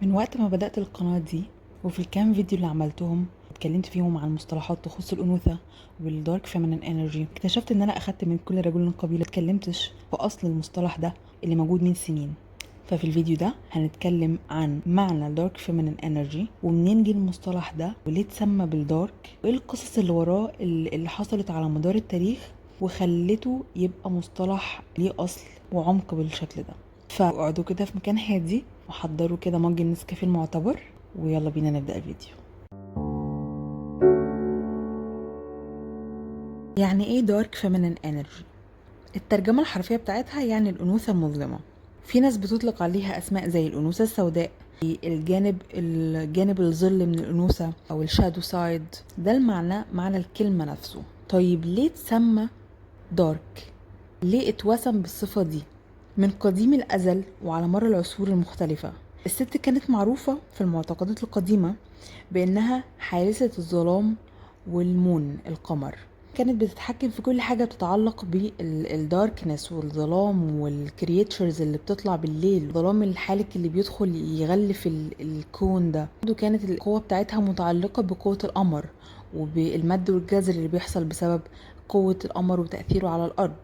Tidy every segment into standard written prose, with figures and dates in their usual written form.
من وقت ما بدأت القناة دي وفي الكام فيديو اللي عملتهم اتكلمت فيهم عن مصطلحات تخص الأنوثة والدارك فيمينين انرجي، اكتشفت ان انا اخدت من كل رجل قبيلة اتكلمتش في اصل المصطلح ده اللي موجود من سنين. ففي الفيديو ده هنتكلم عن معنى الدارك فيمينين انرجي ومنين جه المصطلح ده وليه اتسمى بالدارك وايه القصص اللي وراه اللي حصلت على مدار التاريخ وخلته يبقى مصطلح ليه اصل وعمق بالشكل ده. فاقعدوا كده في مكان هادي وحضروا كده مج النسكافيه المعتبر ويلا بينا نبدأ الفيديو. يعني ايه دارك فيمينين انرجي؟ الترجمة الحرفية بتاعتها يعني الأنوثة المظلمة. في ناس بتطلق عليها أسماء زي الأنوثة السوداء، الجانب الظل من الأنوثة أو الشادو سايد. ده معنى الكلمة نفسه. طيب ليه تسمى دارك؟ ليه اتوسم بالصفة دي؟ من قديم الأزل وعلى مر العصور المختلفة الست كانت معروفة في المعتقدات القديمة بأنها حارسة الظلام والمون القمر. كانت بتتحكم في كل حاجة بتتعلق بالداركنس والظلام والكرياتشرز اللي بتطلع بالليل، الظلام الحالك اللي بيدخل يغلف الكون ده. كانت القوة بتاعتها متعلقة بقوة القمر وبالمد والجزر اللي بيحصل بسبب قوة القمر وتأثيره على الأرض.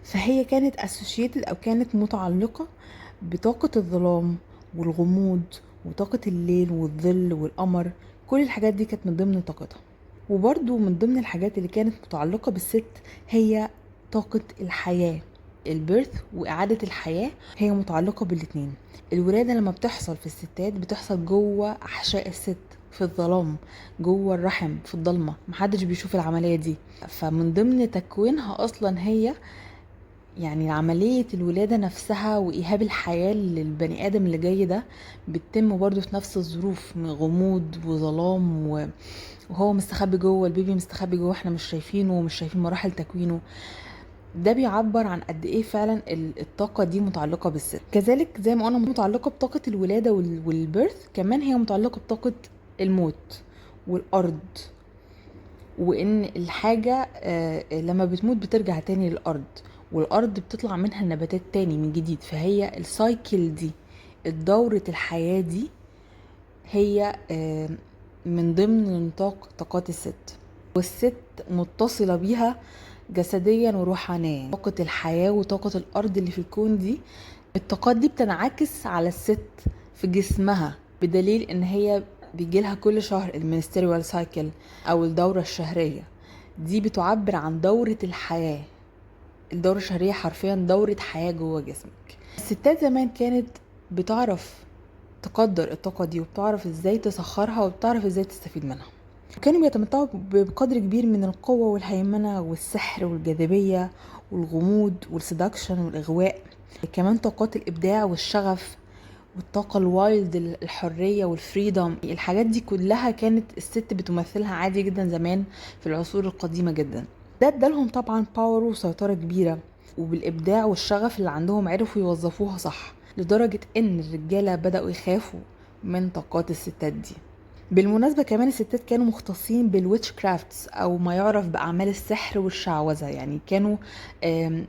فهي كانت associated أو كانت متعلقة بطاقة الظلام والغموض وطاقة الليل والظل والقمر. كل الحاجات دي كانت من ضمن طاقتها. وبرضو من ضمن الحاجات اللي كانت متعلقة بالست هي طاقة الحياة، البيرث وإعادة الحياة. هي متعلقة بالاتنين. الولادة لما بتحصل في الستات بتحصل جوه أحشاء الست في الظلام، جوه الرحم في الضلمة، محدش بيشوف العملية دي. فمن ضمن تكوينها أصلا هي يعني عملية الولادة نفسها وإيهاب الحياة للبني آدم اللي جاي ده بتتم برضو في نفس الظروف من غموض وظلام وهو مستخبي جوه، البيبي مستخبي جوه، احنا مش شايفينه ومش شايفين مراحل تكوينه. ده بيعبر عن قد ايه فعلا الطاقة دي متعلقة بالست. كذلك زي ما قلنا متعلقة بطاقة الولادة والبيرث، كمان هي متعلقة بطاقة الموت والأرض، وان الحاجة لما بتموت بترجع تاني للأرض، والأرض بتطلع منها النباتات تاني من جديد. فهي السايكل دي، الدورة الحياة دي، هي من ضمن نطاق طاقات الست، والست متصلة بيها جسديا وروحانيا. طاقة الحياة وطاقة الأرض اللي في الكون دي، الطاقات دي بتنعكس على الست في جسمها، بدليل ان هي بيجيلها كل شهر المنستريال سايكل او الدورة الشهرية. دي بتعبر عن دورة الحياة. الدورة الشهرية حرفيا دورة حياة جوه جسمك. الستات زمان كانت بتعرف تقدر الطاقة دي وبتعرف ازاي تسخرها وبتعرف ازاي تستفيد منها. كانوا بيتمتعوا بقدر كبير من القوة والهيمنة والسحر والجاذبية والغموض والسدكشن والإغواء. كمان طاقات الإبداع والشغف والطاقة الوايلد، الحرية والفريدم. الحاجات دي كلها كانت الست بتمثلها عادي جدا زمان في العصور القديمة جدا. ده ادالهم طبعا باور وسيطرة كبيرة، وبالإبداع والشغف اللي عندهم عرفوا يوظفوها صح، لدرجة ان الرجالة بدأوا يخافوا من طاقات الستات دي. بالمناسبة كمان الستات كانوا مختصين بالويتش كرافتس او ما يعرف باعمال السحر والشعوذة. يعني كانوا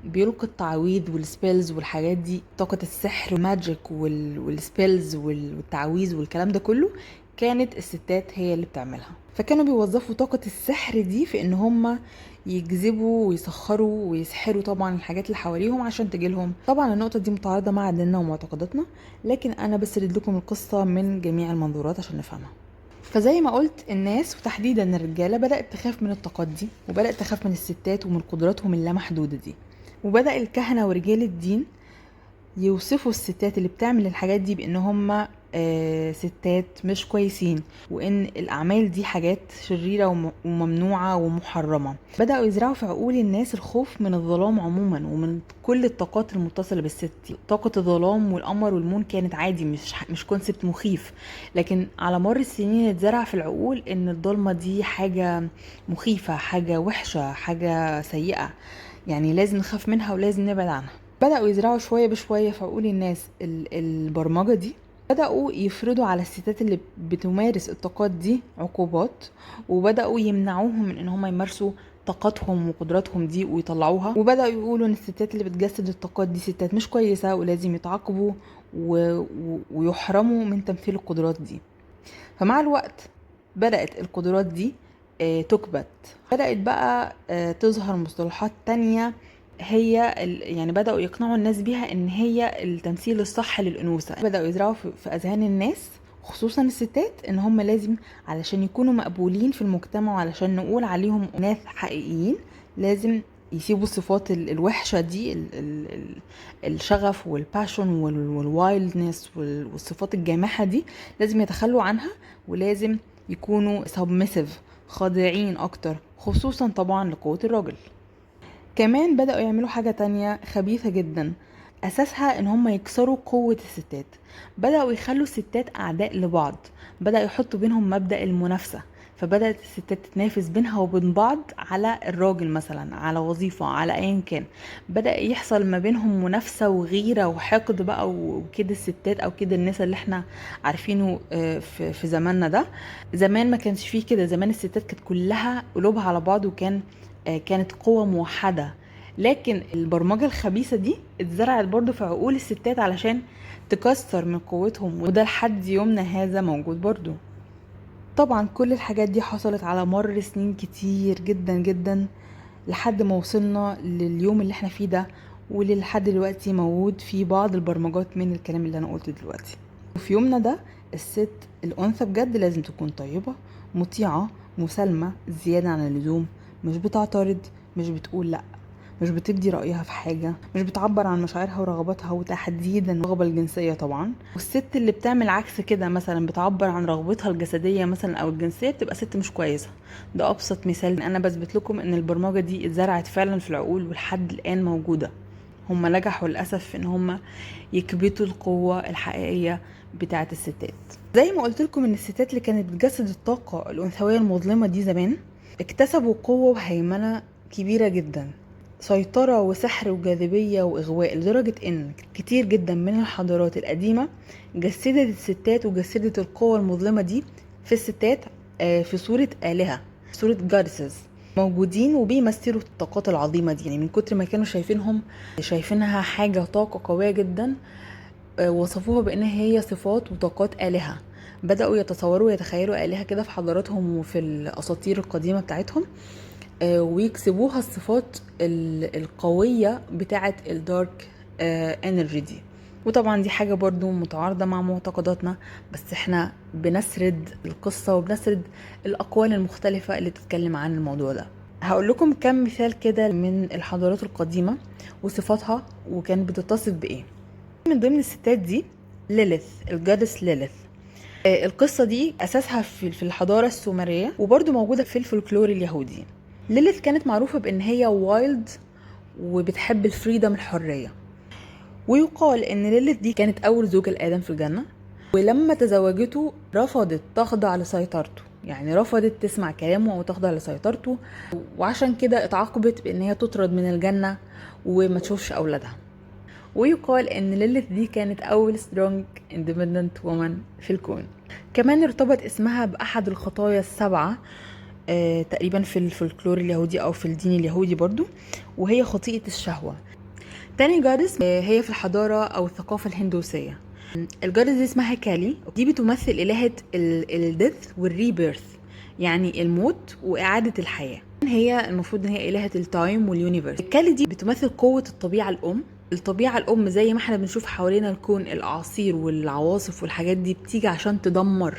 بيلقوا التعويذ والسبيلز والحاجات دي. طاقة السحر والماجيك والسبيلز والتعويذ والكلام ده كله كانت الستات هي اللي بتعملها. فكانوا بيوظفوا طاقة السحر دي في ان هم يجذبوا ويسخروا ويسحروا طبعا الحاجات اللي حواليهم عشان تجيلهم. طبعا النقطة دي متعارضة مع ديننا ومعتقداتنا، لكن انا بسرد لكم القصة من جميع المنظورات عشان نفهمها. فزي ما قلت الناس وتحديدا الرجالة بدأت تخاف من الطاقات دي، وبدأت تخاف من الستات ومن قدراتهم اللامحدودة دي. وبدأ الكهنة ورجال الدين يوصفوا الستات اللي بتعمل الحاجات دي بان هم ستات مش كويسين، وان الاعمال دي حاجات شريرة وممنوعة ومحرمة. بدأوا يزرعوا في عقول الناس الخوف من الظلام عموما ومن كل الطاقات المتصلة بالست. طاقة الظلام والقمر والمون كانت عادي، مش كونسبت مخيف، لكن على مر السنين اتزرع في العقول ان الظلمة دي حاجة مخيفة، حاجة وحشة، حاجة سيئة، يعني لازم نخاف منها ولازم نبعد عنها. بدأوا يزرعوا شوية بشوية في عقول الناس البرمجة دي. بدأوا يفرضوا على الستات اللي بتمارس الطاقات دي عقوبات، وبدأوا يمنعوهم من ان هم يمارسوا طاقاتهم وقدراتهم دي ويطلعوها. وبدأوا يقولوا ان الستات اللي بتجسد الطاقات دي ستات مش كويسة ولازم يتعاقبوا ويحرموا من تمثيل القدرات دي. فمع الوقت بدأت القدرات دي تكبت. بدأت بقى تظهر مصطلحات تانية هي يعني بدأوا يقنعوا الناس بيها ان هي التمثيل الصح للأنوثة. بدأوا يزرعوا في أذهان الناس خصوصا الستات ان هم لازم علشان يكونوا مقبولين في المجتمع وعلشان نقول عليهم ناس حقيقيين لازم يسيبوا الصفات الوحشة دي، الشغف والباشون والوايلدنس والصفات الجامحة دي لازم يتخلوا عنها، ولازم يكونوا سبمسيف خاضعين اكتر، خصوصا طبعا لقوة الراجل. كمان بدأوا يعملوا حاجة تانية خبيثة جدا أساسها إن هم يكسروا قوة الستات. بدأوا يخلوا الستات أعداء لبعض، بدأوا يحطوا بينهم مبدأ المنافسة، فبدأت الستات تتنافس بينها وبين بعض على الراجل مثلا، على وظيفة، على أيا كان. بدأ يحصل ما بينهم منافسة وغيرة وحقد بقى وكده الستات أو كده النساء اللي احنا عارفينه في زماننا ده. زمان ما كانش فيه كده، زمان الستات كانت كلها قلوبها على بعض كانت قوة موحدة. لكن البرمجة الخبيثة دي اتزرعت برضو في عقول الستات علشان تكسر من قوتهم، وده لحد يومنا هذا موجود برضو. طبعا كل الحاجات دي حصلت على مر سنين كتير جدا جدا لحد ما وصلنا لليوم اللي احنا فيه ده، واللي لحد دلوقتي موجود فيه بعض البرمجات من الكلام اللي انا قلته دلوقتي. وفي يومنا ده الست الأنثى بجد لازم تكون طيبة، مطيعة، مسالمة زيادة عن اللزوم، مش بتعترض، مش بتقول لأ، مش بتبدي رأيها في حاجة، مش بتعبر عن مشاعرها ورغباتها وتحديدا الرغبة الجنسية طبعا. والست اللي بتعمل عكس كده مثلا بتعبر عن رغبتها الجسدية مثلا أو الجنسية بتبقى ست مش كويسة. ده أبسط مثال. أنا بثبت لكم إن البرمجة دي اتزرعت فعلا في العقول ولحد الآن موجودة. هم نجحوا للأسف في إن هم يكبتوا القوة الحقيقية بتاعت الستات. زي ما قلت لكم إن الستات اللي كانت بتجسد الطاقة الأنثوية المظلمة دي زمان اكتسبوا قوة وهيمنة كبيرة جدا، سيطرة وسحر وجاذبية وإغواء، لدرجة إن كتير جدا من الحضارات القديمة جسدت الستات وجسدت القوة المظلمة دي في الستات في صورة آلهة، صورة جادسز موجودين وبيمثلوا الطاقات العظيمة دي. يعني من كتر ما كانوا شايفينها حاجة طاقة قوية جدا وصفوها بأنها هي صفات وطاقات آلهة. بدأوا يتصوروا ويتخيلوا آلهة كده في حضاراتهم وفي الأساطير القديمة بتاعتهم، ويكسبوها الصفات القوية بتاعة الدارك انرجي دي. وطبعا دي حاجة برضو متعارضة مع معتقداتنا، بس احنا بنسرد القصة وبنسرد الأقوال المختلفة اللي بتتكلم عن الموضوع ده. هقول لكم كم مثال كده من الحضارات القديمة وصفاتها وكانت بتتصف بإيه. من ضمن الستات دي ليليث، الجادس ليليث. القصة دي أساسها في الحضارة السومرية وبرضو موجودة في الفولكلور اليهودي. ليليث كانت معروفة بأن هي وايلد وبتحب الفريدم، الحرية. ويقال أن ليليث دي كانت أول زوجة لآدم في الجنة، ولما تزوجته رفضت تخضع لسيطرته، يعني رفضت تسمع كلامه أو تخضع لسيطرته، وعشان كده اتعاقبت بأن هي تطرد من الجنة وما تشوفش أولادها. ويقال ان ليليث دي كانت اول سترونج اندبندنت وومن في الكون. كمان ارتبط اسمها باحد الخطايا السبعة تقريبا في الفولكلور اليهودي او في الدين اليهودي برضو، وهي خطيئة الشهوة. تاني جادس هي في الحضارة او الثقافة الهندوسية. الجادس دي اسمها كالي، دي بتمثل الهة الديث والريبيرث، يعني الموت واعادة الحياة. هي المفروض ان هي الهة التايم واليونيفرس. كالي دي بتمثل قوة الطبيعة الام. الطبيعة الأم زي ما احنا بنشوف حوالينا الكون، الأعاصير والعواصف والحاجات دي بتيجي عشان تدمر.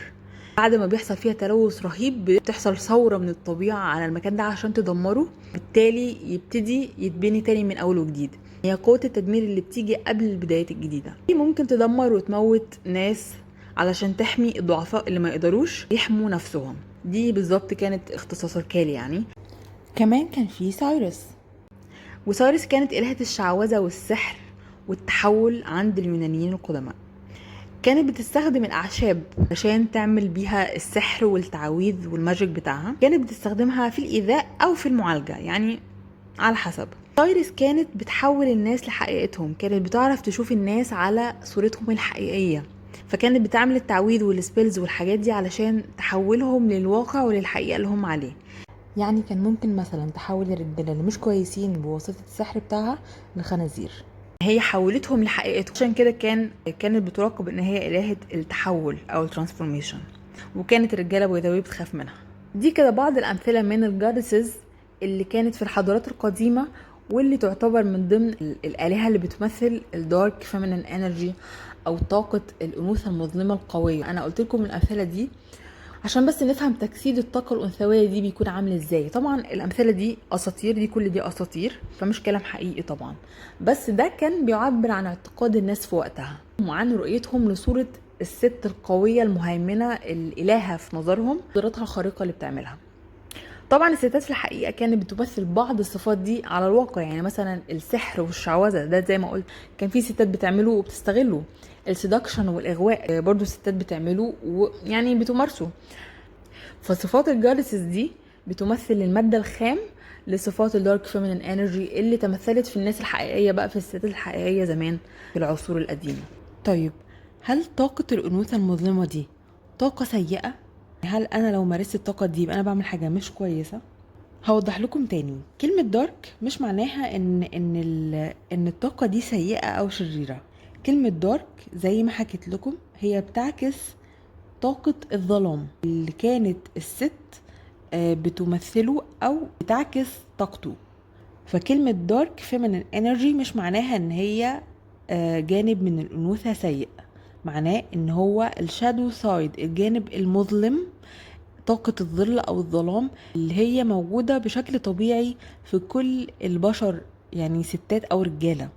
بعد ما بيحصل فيها تلوث رهيب بتحصل ثورة من الطبيعة على المكان ده عشان تدمره، بالتالي يبتدي يتبني تاني من أول وجديد. هي قوة التدمير اللي بتيجي قبل البدايات الجديدة. دي ممكن تدمر وتموت ناس علشان تحمي الضعفاء اللي ما يقدروش يحموا نفسهم. دي بالظبط كانت اختصاص كالي يعني. كمان كان في سايرس، وسايرس كانت إلهة الشعوذة والسحر والتحول عند اليونانيين القدماء. كانت بتستخدم الأعشاب عشان تعمل بيها السحر والتعويذ والماجيك بتاعها. كانت بتستخدمها في الإيذاء أو في المعالجة، يعني على حسب. سايرس كانت بتحول الناس لحقيقتهم، كانت بتعرف تشوف الناس على صورتهم الحقيقية، فكانت بتعمل التعويذ والسبيلز والحاجات دي علشان تحولهم للواقع وللحقيقة اللي هم عليه. يعني كان ممكن مثلا تحول الرجاله اللي مش كويسين بواسطه السحر بتاعها لخنازير. هي حولتهم لحقيقتهم، عشان كده كانت بتراقب ان هي الهة التحول او الترانسفورميشن، وكانت الرجاله بيضاويه بتخاف منها. دي كده بعض الامثله من الجادسز اللي كانت في الحضارات القديمه، واللي تعتبر من ضمن الالهه اللي بتمثل الدارك فيمينين انرجي او طاقه الانوثه المظلمه القويه. انا قلت لكم الامثله دي عشان بس نفهم تجسيد الطاقة الأنثوية دي بيكون عامل ازاي. طبعا الأمثلة دي أساطير، كل دي أساطير، فمش كلام حقيقي طبعا، بس ده كان بيعبر عن اعتقاد الناس في وقتها وعن رؤيتهم لصورة الست القوية المهيمنة الإلهة في نظرهم، قدراتها الخارقة اللي بتعملها. طبعا الستات في الحقيقة كانت بتمثل بعض الصفات دي على الواقع، يعني مثلا السحر والشعوذة ده زي ما قلت كان في ستات بتعمله وبتستغله. السيدكشن والإغواء برضو الستات بتعمله ويعني بتمارسه. فصفات الجادسز دي بتمثل المادة الخام لصفات الدارك فيمينين انرجي اللي تمثلت في الناس الحقيقية بقى، في الستات الحقيقية زمان في العصور القديمة. طيب هل طاقة الأنوثة المظلمة دي طاقة سيئة؟ هل أنا لو مارست الطاقة دي يبقى أنا بعمل حاجة مش كويسة؟ هوضح لكم تاني، كلمة دارك مش معناها إن الطاقة دي سيئة أو شريرة. كلمة دارك زي ما حكيت لكم هي بتعكس طاقة الظلام اللي كانت الست بتمثله أو بتعكس طاقته. فكلمة دارك فيمينين انرجي مش معناها ان هي جانب من الأنوثة سيء، معناه ان هو الشادو سايد، الجانب المظلم، طاقة الظل أو الظلام اللي هي موجودة بشكل طبيعي في كل البشر، يعني ستات أو رجالة.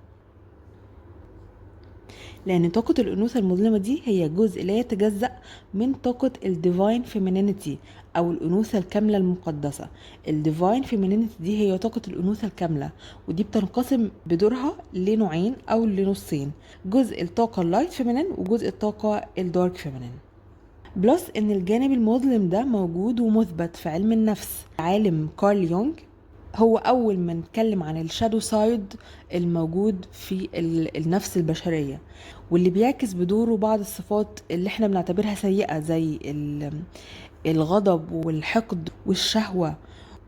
لأن طاقة الأنوثة المظلمة دي هي جزء لا يتجزأ من طاقة الديفاين فيمينينيتي أو الأنوثة الكاملة المقدسة. الديفاين فيمينينيتي دي هي طاقة الأنوثة الكاملة، ودي بتنقسم بدورها لنوعين أو لنصين، جزء الطاقة اللايت فيمينين وجزء الطاقة الدارك فيمينين. بلس ان الجانب المظلم ده موجود ومثبت في علم النفس. عالم كارل يونغ هو اول ما نتكلم عن الشادو سايد الموجود في النفس البشرية، واللي بيعكس بدوره بعض الصفات اللي احنا بنعتبرها سيئة زي الغضب والحقد والشهوة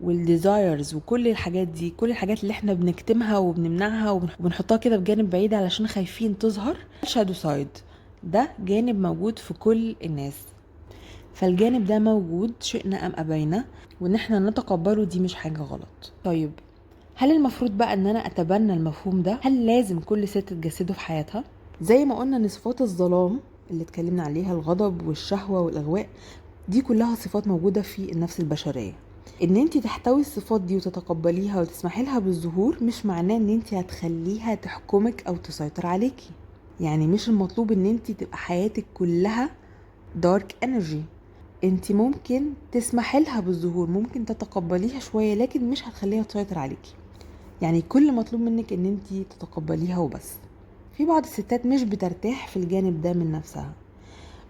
والديزايرز وكل الحاجات دي، كل الحاجات اللي احنا بنكتمها وبنمنعها وبنحطها كده في جانب بعيد علشان خايفين تظهر. الشادو سايد ده جانب موجود في كل الناس، فالجانب ده موجود شئنا ام ابينا، وان احنا نتقبله دي مش حاجة غلط. طيب هل المفروض بقى ان انا اتبنى المفهوم ده؟ هل لازم كل ست تجسده في حياتها؟ زي ما قلنا ان صفات الظلام اللي اتكلمنا عليها، الغضب والشهوة والاغواء، دي كلها صفات موجودة في النفس البشرية. ان انت تحتوي الصفات دي وتتقبليها وتسمحي لها بالظهور مش معناه ان انت هتخليها تحكمك او تسيطر عليكي. يعني مش المطلوب ان انت تبقى حياتك كلها دارك انرجي. انت ممكن تسمحي لها بالظهور، ممكن تتقبليها شوية، لكن مش هتخليها تسيطر عليكي. يعني كل مطلوب منك ان انت تتقبليها وبس. في بعض الستات مش بترتاح في الجانب ده من نفسها،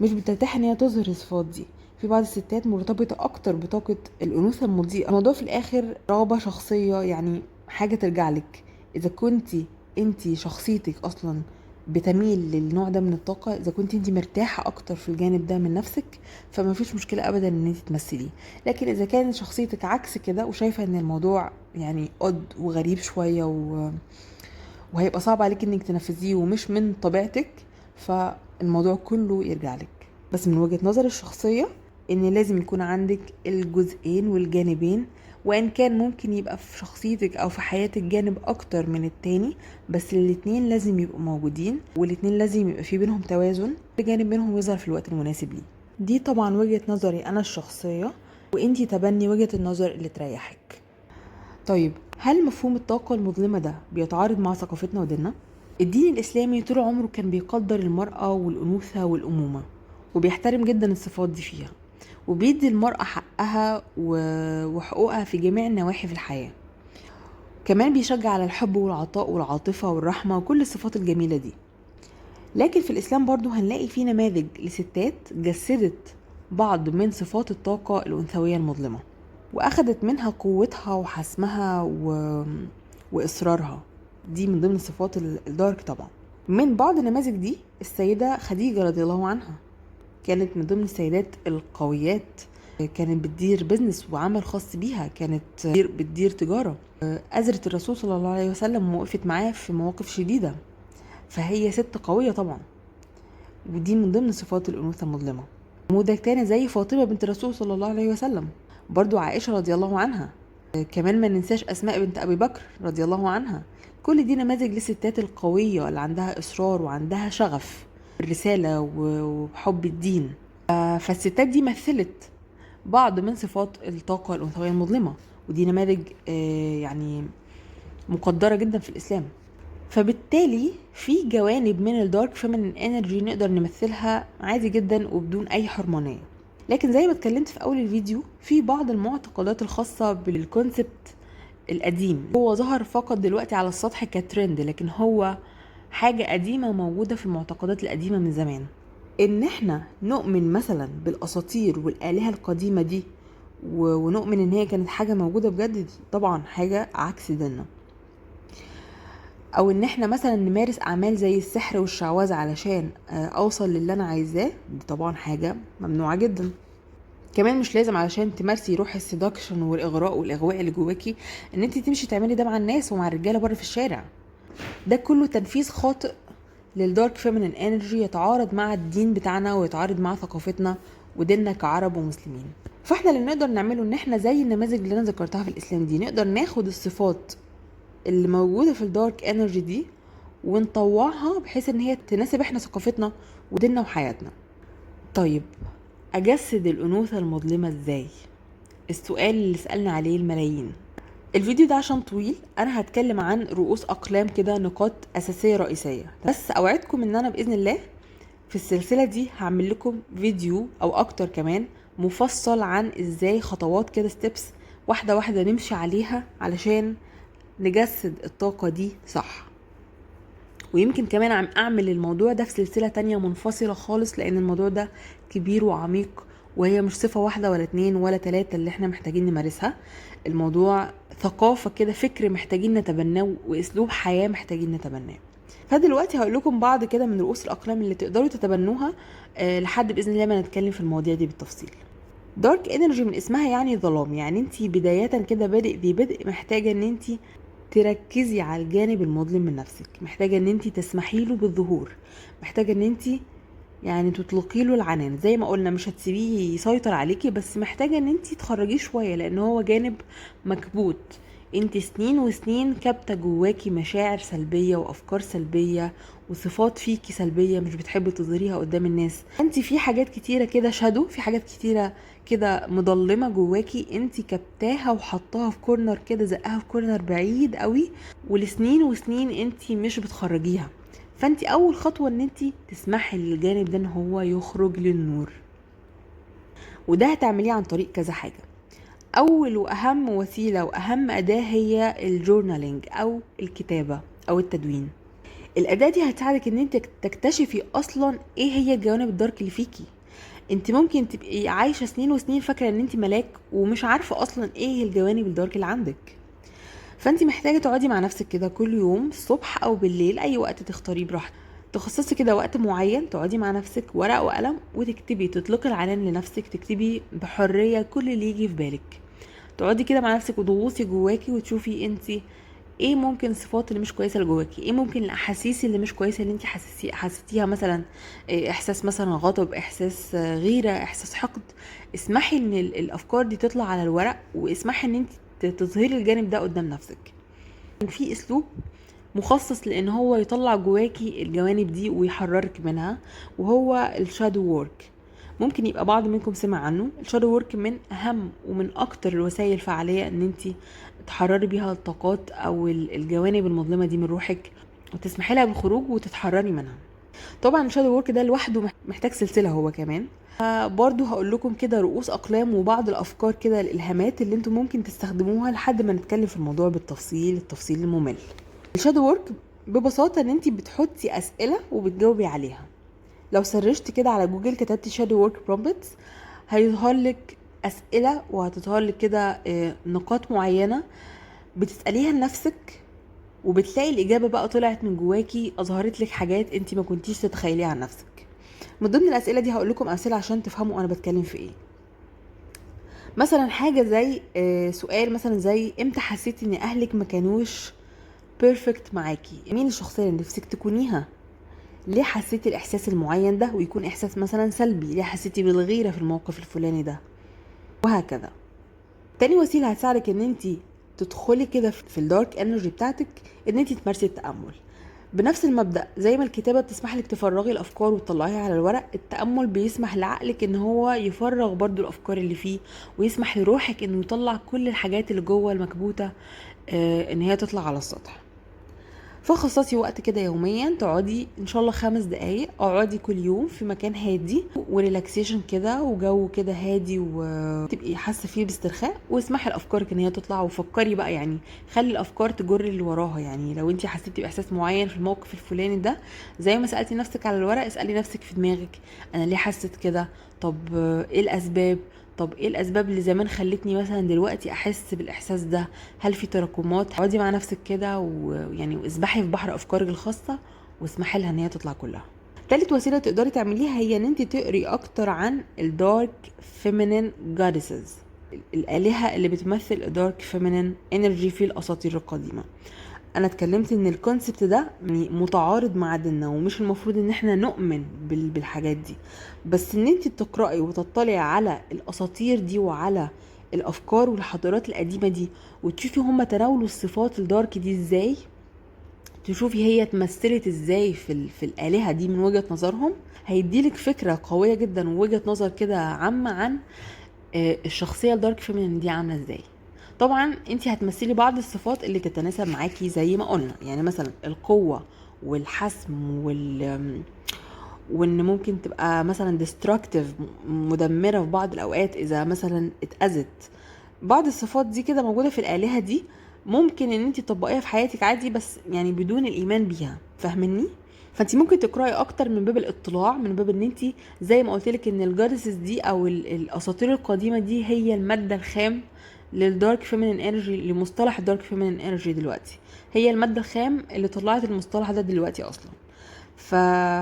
مش بترتاح ان هي تظهر الصفات دي. في بعض الستات مرتبطة اكتر بطاقة الانوثة المضيئة. الموضوع في الاخر رغبة شخصية، يعني حاجة ترجع لك. اذا كنتي انتي شخصيتك اصلا بتميل للنوع ده من الطاقة، اذا كنتي انتي مرتاحة اكتر في الجانب ده من نفسك، فما فيش مشكلة ابدا ان انتي تمثليه. لكن اذا كانت شخصيتك عكس كده وشايفة ان الموضوع يعني قد وغريب شوية وهيبقى صعب عليك انك تنفذيه ومش من طبيعتك، فالموضوع كله يرجع لك. بس من وجهة نظر الشخصية ان لازم يكون عندك الجزئين والجانبين، وان كان ممكن يبقى في شخصيتك او في حياتك جانب اكتر من التاني، بس الاتنين لازم يبقوا موجودين، والاتنين لازم يبقى في بينهم توازن، جانب منهم يظهر في الوقت المناسب ليه. دي طبعا وجهة نظري انا الشخصية، وانتي تبني وجهة النظر اللي تريحك. طيب هل مفهوم الطاقة المظلمة ده بيتعارض مع ثقافتنا وديننا؟ الدين الإسلامي طول عمره كان بيقدر المرأة والأنوثة والأمومة، وبيحترم جدا الصفات دي فيها، وبيدي المرأة حقها وحقوقها في جميع النواحي في الحياة. كمان بيشجع على الحب والعطاء والعاطفة والرحمة وكل الصفات الجميلة دي. لكن في الإسلام برضو هنلاقي فيه نماذج لستات جسدت بعض من صفات الطاقة الأنثوية المظلمة، وأخدت منها قوتها وحسمها وإصرارها. دي من ضمن صفات الدارك طبعا. من بعض النماذج دي السيدة خديجة رضي الله عنها، كانت من ضمن السيدات القويات كانت بتدير بزنس وعمل خاص بيها، كانت بتدير تجارة، أزرت الرسول صلى الله عليه وسلم ووقفت معاه في مواقف شديدة، فهي ست قوية طبعا، ودي من ضمن صفات الأنوثة المظلمة. نموذج تاني زي فاطمة بنت الرسول صلى الله عليه وسلم، برضو عائشة رضي الله عنها، كمان ما ننساش أسماء بنت أبي بكر رضي الله عنها. كل دي نماذج للستات القوية اللي عندها إصرار وعندها شغف الرسالة وحب الدين. فالستات دي مثلت بعض من صفات الطاقة الأنثوية المظلمة، ودي نماذج يعني مقدرة جدا في الإسلام. فبالتالي في جوانب من الدارك فيمينين انرجي نقدر نمثلها عادي جدا وبدون اي حرمانيه. لكن زي ما اتكلمت في اول الفيديو، في بعض المعتقدات الخاصه بالكونسبت القديم هو ظهر فقط دلوقتي على السطح كترند، لكن هو حاجه قديمه موجوده في المعتقدات القديمه من زمان. ان احنا نؤمن مثلا بالاساطير والالهه القديمه دي ونؤمن ان هي كانت حاجه موجوده بجد، دي طبعا حاجه عكس ديننا. او ان احنا مثلا نمارس اعمال زي السحر والشعوذه علشان اوصل للي انا عايزاه، دي طبعا حاجه ممنوعه جدا. كمان مش لازم علشان تمارسي روح السيدكشن والاغراء والاغواء اللي جواكي ان انت تمشي تعملي ده مع الناس ومع الرجاله بره في الشارع. ده كله تنفيذ خاطئ للدارك فيمينين انرجي، يتعارض مع الدين بتاعنا ويتعارض مع ثقافتنا وديننا كعرب ومسلمين. فاحنا اللي نقدر نعمله ان احنا زي النماذج اللي انا ذكرتها في الاسلام دي، نقدر ناخد الصفات اللي موجودة في الدارك انرجي دي ونطوعها بحيث ان هي تناسب احنا ثقافتنا وديننا وحياتنا. طيب اجسد الانوثة المظلمة ازاي؟ السؤال اللي سألنا عليه الملايين. الفيديو ده عشان طويل انا هتكلم عن رؤوس اقلام كده، نقاط اساسية رئيسية، بس اوعدكم ان انا باذن الله في السلسلة دي هعمل لكم فيديو او اكتر كمان مفصل عن ازاي خطوات كده ستيبس واحدة واحدة نمشي عليها علشان نجسد الطاقة دي صح. ويمكن كمان اعمل الموضوع ده في سلسلة تانية منفصلة خالص، لان الموضوع ده كبير وعميق، وهي مش صفة واحدة ولا 2 ولا 3 اللي احنا محتاجين نمارسها. الموضوع ثقافة كده، فكر محتاجين نتبناه، واسلوب حياة محتاجين نتبناه. فدلوقتي هقول لكم بعض كده من رؤوس الاقلام اللي تقدروا تتبنوها لحد باذن الله ما نتكلم في المواضيع دي بالتفصيل. دارك انرجي من اسمها يعني ظلام، يعني انت بداية كده بادئ محتاجة ان انت تركزي على الجانب المظلم من نفسك، محتاجة ان انت تسمحي له بالظهور، محتاجة ان انت يعني تطلقي له العنان. زي ما قلنا مش هتسيبيه يسيطر عليكي، بس محتاجة ان انت تخرجيه شوية، لان هو جانب مكبوت. انت سنين وسنين كابتة جواكي مشاعر سلبية وافكار سلبية وصفات فيكي سلبية مش بتحبي تظهريها قدام الناس. انت في حاجات كتيرة كده شادو، في حاجات كتيرة كده مضلمة جواكي، انت كبتاها وحطاها في كورنر كده، زقها في كورنر بعيد قوي، ولسنين وسنين انت مش بتخرجيها. فانت اول خطوة ان انت تسمحي للجانب ده ان هو يخرج للنور، وده هتعمليه عن طريق كذا حاجة. اول واهم وسيلة واهم اداة هي الجورنالينج او الكتابة او التدوين. الاداة دي هتساعدك ان انت تكتشفي اصلا ايه هي الجوانب الدارك اللي فيكي. انت ممكن تبقي عايشة سنين وسنين فاكرة ان انت ملاك ومش عارفة اصلا ايه الجوانب الدارك اللي عندك. فانت محتاجة تقعدي مع نفسك كده كل يوم الصبح او بالليل، اي وقت تختاريه براحتك، تخصصي كده وقت معين تقعدي مع نفسك ورقة وقلم وتكتبي، تطلقي العنان لنفسك، تكتبي بحرية كل اللي يجي في بالك. تقعدي كده مع نفسك وتغوصي جواكي وتشوفي انت ايه ممكن الصفات اللي مش كويسه اللي جواكي، ايه ممكن الاحاسيس اللي مش كويسه اللي انت حسيتيها، مثلا احساس مثلا غضب، احساس غيره، احساس حقد. اسمحي ان الافكار دي تطلع على الورق، واسمحي ان انت تظهري الجانب ده قدام نفسك. في اسلوب مخصص لان هو يطلع جواكي الجوانب دي ويحررك منها، وهو الشادو وورك. ممكن يبقى بعض منكم سمع عنه. الشادو وورك من اهم ومن اكتر الوسائل الفعاليه ان انت تحرري بيها الطاقات او الجوانب المظلمه دي من روحك، وتسمحي لها بالخروج وتتحرري منها. طبعا الشادو وورك ده لوحده محتاج سلسله هو كمان. برضو هقول لكم كده رؤوس اقلام وبعض الافكار كده، الالهامات اللي انتم ممكن تستخدموها لحد ما نتكلم في الموضوع بالتفصيل، التفصيل الممل. الشادو وورك ببساطه ان انت بتحطي اسئله وبتجاوبي عليها. لو سرشت كده على جوجل كتبتي شادو وورك برومبتس هيظهر لك اسئله، وهتظهر لك كده نقاط معينه بتساليها لنفسك، وبتلاقي الاجابه بقى طلعت من جواكي، اظهرت لك حاجات انت ما كنتيش تتخيليها عن نفسك. من ضمن الاسئله دي هقول لكم امثله عشان تفهموا انا بتكلم في ايه. مثلا حاجة زي سؤال مثلا زي امتى حسيتي ان اهلك ما كانوش بيرفكت معاكي؟ مين الشخصية اللي نفسك تكونيها؟ ليه حسيتي الاحساس المعين ده؟ ويكون احساس مثلا سلبي. ليه حسيتي بالغيرة في الموقف الفلاني ده؟ وهكذا. تاني وسيلة هتساعدك ان انت تدخلي كده في الدارك انرجي بتاعتك، ان انت تمارسي التأمل. بنفس المبدأ زي ما الكتابة بتسمح لك تفرغي الافكار وتطلعيها على الورق، التأمل بيسمح لعقلك ان هو يفرغ برضو الافكار اللي فيه، ويسمح لروحك انه يطلع كل الحاجات اللي جوه المكبوتة ان هي تطلع على السطح. فخصصي وقت كده يوميا، تقعدي ان شاء الله 5 دقايق، اقعدي كل يوم في مكان هادي وريلاكسيشن كده وجو كده هادي، وتبقي حاسه فيه باسترخاء، واسمحي لافكارك ان هي تطلع. وفكري بقى، يعني خلي الافكار تجر اللي وراها. يعني لو انت حسيتي باحساس معين في الموقف الفلاني ده، زي ما سالتي نفسك على الورق، اسالي نفسك في دماغك انا ليه حسيت كده؟ طب ايه الاسباب؟ طب ايه الاسباب اللي زمان خلتني مثلا دلوقتي احس بالاحساس ده؟ هل في تراكمات؟ اقعدي مع نفسك كده ويعني واسبحي في بحر افكارك الخاصه، واسمحي لها ان هي تطلع كلها. تالت وسيله تقدري تعمليها هي ان انت تقري اكتر عن الدارك فيمينين جادسز، الالهه اللي بتمثل الدارك فيمينين انرجي في الاساطير القديمه. انا اتكلمت ان الكونسبت ده يعني متعارض مع ديننا، ومش المفروض ان احنا نؤمن بالحاجات دي، بس ان انت تقرأي وتطلعي على الاساطير دي وعلى الافكار والحضارات القديمة دي، وتشوفي هم تناولوا الصفات الدارك دي ازاي، تشوفي هي اتمثلت ازاي في الالهة دي من وجهة نظرهم، هيديلك فكرة قوية جدا ووجهة نظر كده عامة عن الشخصيه الدارك فيمينين دي عامله ازاي. طبعا انت هتمثلي بعض الصفات اللي تتناسب معاكي زي ما قلنا، يعني مثلا القوه والحسم وان ممكن تبقى مثلا ديستراكتيف، مدمره في بعض الاوقات اذا مثلا اتاذت. بعض الصفات دي كده موجوده في الالهه دي، ممكن ان انت تطبقيها في حياتك عادي، بس يعني بدون الايمان بيها. فاهمني؟ فانت ممكن تقراي اكتر من باب الاطلاع، من باب ان انت زي ما قلت لك ان الجادسز دي او الاساطير القديمه دي هي الماده الخام للدارك فيمينين انرجي، لمصطلح الدارك فيمينين انرجي دلوقتي. هي الماده الخام اللي طلعت المصطلح ده دلوقتي اصلا.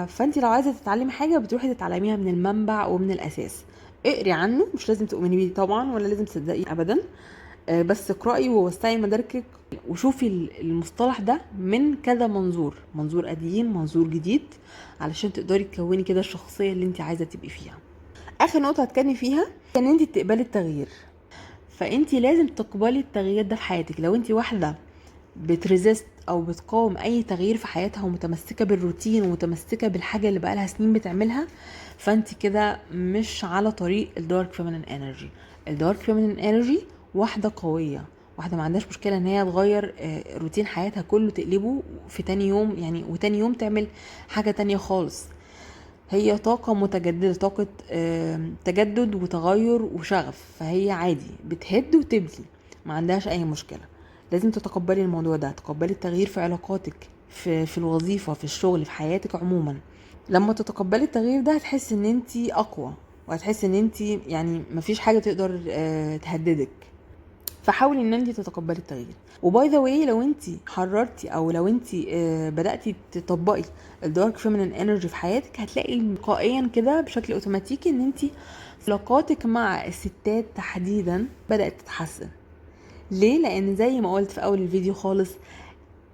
فانت لو عايزه تتعلمي حاجه بتروحي تتعلميها من المنبع ومن الاساس. اقري عنه، مش لازم تؤمني بيه طبعا ولا لازم تصدقيه ابدا، بس اقرأي ووسعي مداركك، وشوفي المصطلح ده من كذا منظور، منظور قديم، منظور جديد، علشان تقدري تكوني كده الشخصية اللي انت عايزة تبقي فيها. اخر نقطة هتكلمي فيها ان انت تقبلي التغيير. فانت لازم تقبلي التغيير ده في حياتك. لو انت واحدة بتريزست او بتقاوم اي تغيير في حياتها، ومتمسكة بالروتين ومتمسكة بالحاجة اللي بقالها سنين بتعملها، فانت كده مش على طريق الدارك فيمينين انرجي. الدارك فيمينين انرجي واحدة قوية، واحدة ما عندهاش مشكلة ان هي تغير روتين حياتها كله، تقلبه في تاني يوم يعني، وتاني يوم تعمل حاجة تانية خالص. هي طاقة متجددة، طاقة تجدد وتغير وشغف، فهي عادي بتهد وتبني، ما عندهاش اي مشكلة. لازم تتقبلي الموضوع ده، تقبلي التغيير في علاقاتك، في الوظيفة، في الشغل، في حياتك عموما. لما تتقبلي التغيير ده هتحسي ان انتي اقوى، وهتحسي ان انتي يعني مفيش حاجة تقدر تهددك. فحاولي ان انت تتقبلي التغيير. وباي ذا واي، لو انت حررتي او لو انت بداتي تطبقي الدارك فيمينين انرجي في حياتك، هتلاقي تلقائيا كده بشكل اوتوماتيكي ان انت علاقاتك مع الستات تحديدا بدات تتحسن. ليه؟ لان زي ما قلت في اول الفيديو خالص،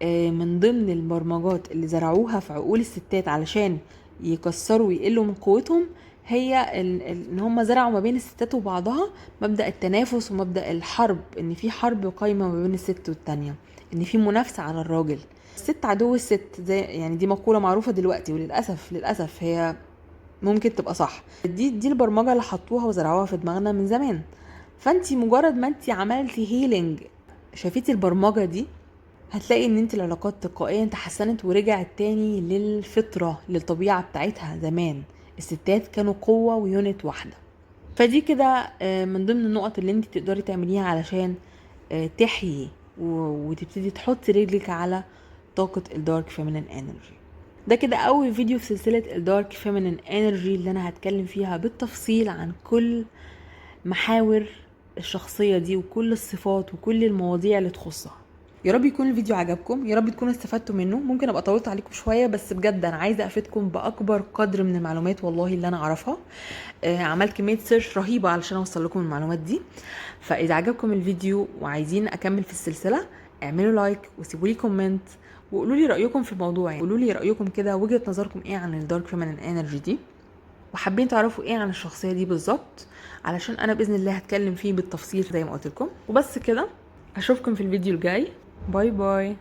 من ضمن البرمجات اللي زرعوها في عقول الستات علشان يكسروا ويقلوا من قوتهم، هي ان هم زرعوا ما بين الستات وبعضها مبدأ التنافس ومبدأ الحرب، ان في حرب قايمة ما بين الست والتانية، ان في منافسة على الراجل. الست عدو الست، زي يعني دي مقولة معروفة دلوقتي، وللأسف هي ممكن تبقى صح. دي البرمجة اللي حطوها وزرعوها في دماغنا من زمان. فانتي مجرد ما انتي عملتي هيلينج، شافتي البرمجة دي، هتلاقي ان انت العلاقات تلقائيا تحسنت ورجعت تاني للفطرة، للطبيعة بتاعتها. زمان الستات كانوا قوة ويونت واحدة. فدي كده من ضمن النقط اللي انت تقدري تعمليها علشان تحيي وتبتدي تحطي رجلك على طاقة الدارك فيمينين انرجي. ده كده اول فيديو في سلسلة الدارك فيمينين انرجي، اللي انا هتكلم فيها بالتفصيل عن كل محاور الشخصية دي وكل الصفات وكل المواضيع اللي تخصها. يا رب يكون الفيديو عجبكم، يا رب تكونوا استفدتوا منه. ممكن ابقى طولت عليكم شويه، بس بجد انا عايزه افيدكم باكبر قدر من المعلومات والله اللي انا اعرفها. عملت كميه سيرش رهيبه علشان اوصل لكم المعلومات دي. فاذا عجبكم الفيديو وعايزين اكمل في السلسله، اعملوا لايك وسيبوا لي كومنت وقولوا لي رايكم في الموضوع. يعني قولوا لي رايكم كده، وجهه نظركم ايه عن الدارك فيمينين انرجي دي، وحابين تعرفوا ايه عن الشخصيه دي بالظبط، علشان انا باذن الله هتكلم فيه بالتفصيل زي ما قلت لكم. وبس كده، اشوفكم في الفيديو الجاي. باي باي.